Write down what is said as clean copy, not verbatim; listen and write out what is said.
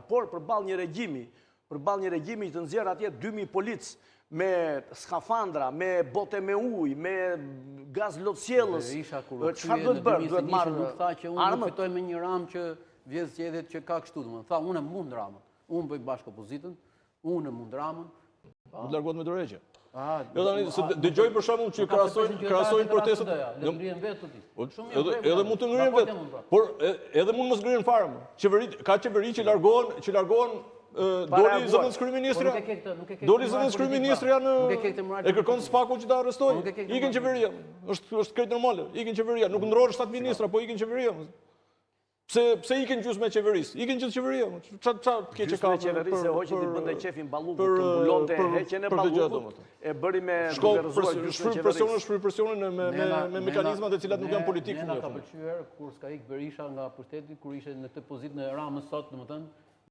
Por përballë një regjimi të nxjerr atje 2000 polic me skafandra, me bote me ujë, me gaz lotësjellës. Çfarë duhet bërë? Duhet marrë nuk tha që unë nuk fitoj me një Ramë që vjedh zgjedhjet që ka kështu, domethënë. Tha unë mund Ramën. Unë bëj bashkë opozitën, unë mund Ramën. Nuk largohet me dorëheqje. Jo tani se dëgjoj për shembull që krahasojnë protestat. Le ngrihen vetë ti. Edhe mund të ngrihen vetë. Por edhe mund mos ngrihen fare. Ka qeveri që largohen doli zëvendës kryeministri. Doli zëvendës kryeministri e kërkon SPAK-u që ta arrestojë. Ikin qeveria. Është krejt normale. Ikin qeveria. Nuk ndrohen 7 ministra, po ikin qeveria. Pse ikin gjysmë e qeverisë? Ikin gjithë qeveria. Çfarë keq ka? Gjysmë e qeverisë e hoqi ti bënte qefin ballukut, të mbulonte heqjen e ballukut. E bëri me shfryr presionin me mekanizma të cilat nuk janë politikë. Ne na ka pëlqyer kur s'ka ik Berisha nga pushteti, kur ishte në këtë pozitë në Ramës sot, domethënë